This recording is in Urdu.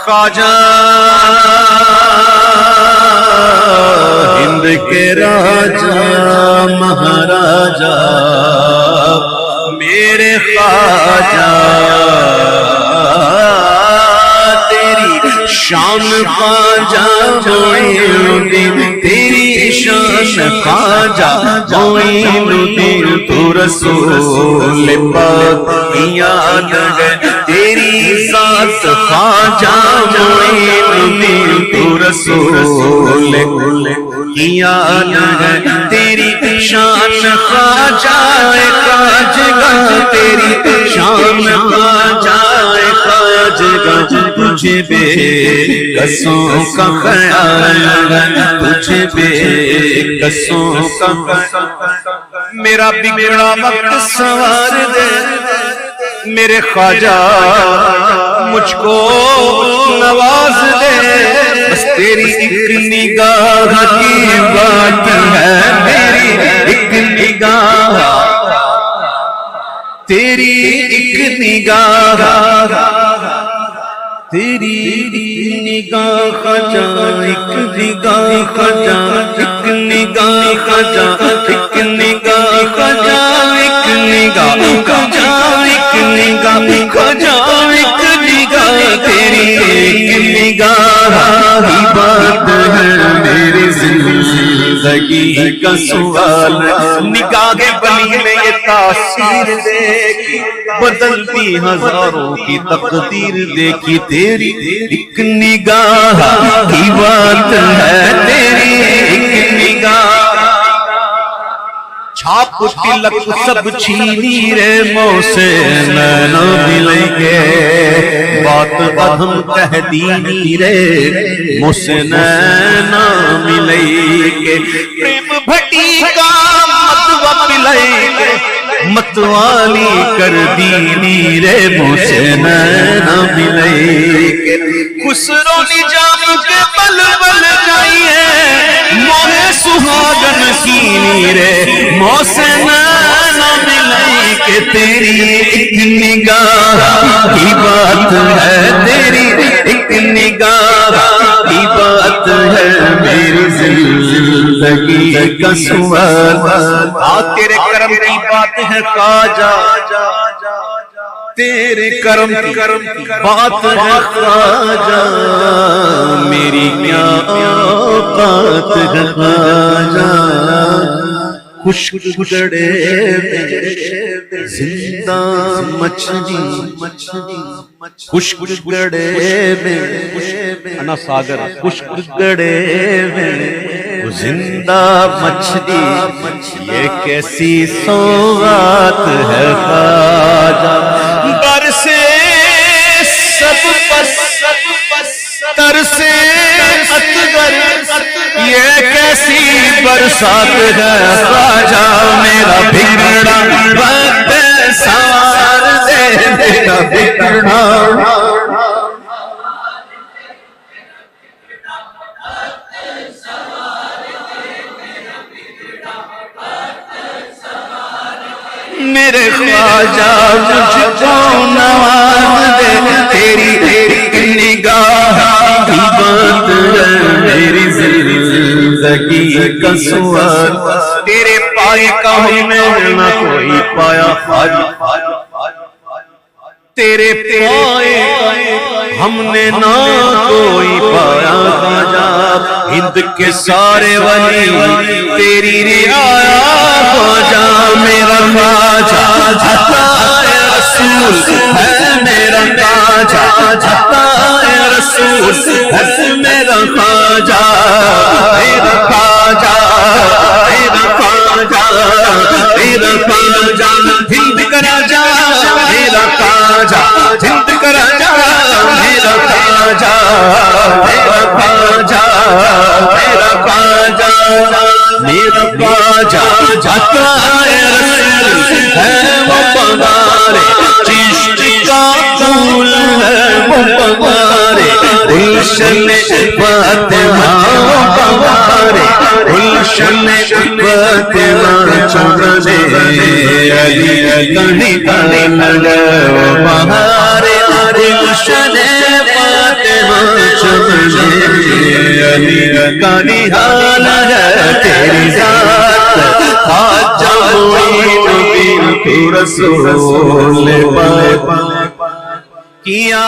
خواجہ ہند کے راجا مہاراجا میرے خواجہ تیری شان خواجہ معین الدین تیری شان خواجہ معین الدین تو رسول پاک کی یاد ہے تیری ذات خواجہ معین الدین تو رسول کی یاد ہے تیری شان خواجہ خواجہ تیری شان خواجہ خواجہ تجھے بے قصوں کا خیال تجھے بے قصوں کا خیال میرا بگڑا وقت سنوار دے میرے خواجہ مجھ کو نواز دے بس تیری ایک نگاہ کی بات ہے میری ایک نگاہ تیری ایک نگاہ تیری نگاہ خواجہ ایک نگاہ خواجہ ایک نگاہ خواجہ ایک نگاہ خواجہ ایک نگاہ خواجہ ایک نگاہ خواجہ ایک نگاہ تیری ایک نگاہ کی بات ہے میری زندگی کا سوال نگاہ بلی میں یہ تاثیر دیکھی بدلتی ہزاروں کی تقدیر دیکھی تیری ایک نگاہ کی بات ہے تیری ایک نگاہ چھاپ تلک سب چھینی رے مو سے نہ ملیں گے بات ادھم کہہ دینی رے مو سے نہ ملیں گے پریم بھٹی کا متوا پلائیں گے متوالی کر دینی رے مو سے نہ ملیں گے خسرو نجام کے بل بل جائیے موہ سہاگن سینی رے مو سے نہ ملیں کہ تیری ایک نگاہ کی بات ہے تیری ایک نگاہ کی بات ہے میری زندگی کا سوال تیرے کرم کی بات ہے خواجہ تیرے کرم کی بات ہے خواجہ میری کیا بات ہے خواجہ خشک گڑے میں زندہ مچھلی خشک گڑے میں انا ساگر خشک گڑے میں زندہ مچھلی یہ کیسی سوغات ہے خواجہ برسے سب پس ترسے اطگر یہ کیسی برسات ہے خواجہ میرا بگڑا وقت سوار دے میرا بگڑا میرے خواجہ مجھ کو نواز دے تیری نگاہ کی بات ہے میری زندگی کا سوال تیرے پائے کا ہمیں نہ کوئی پایا خواجہ تیرے پائے ہم نے نہ کوئی پایا خواجہ ہند کے سارے ولی تیری رعایا خواجہ میرا خواجہ عطائے رسول ہے میرا خواجہ عطائے رسول ہے میرا خواجہ میرا خواجہ میرا خواجہ میرا خواجہ ہند کا راجا میرا خواجہ ہند کا راجا میرا خواجہ میرا خواجہ میرا خواجہ میرا خواجہ عطائے رسول ہے وہ پوارے چشت کا پھول ہے وہ پوارے گلشن فاطمہ وہ پوارے گلشن فاطمہ چمنے علی کہیں لگا وہ بہارے گلشن فاطمہ علی کا نہال ہے تیری ذات خواجہ معین الدین تو رسول پاک کیا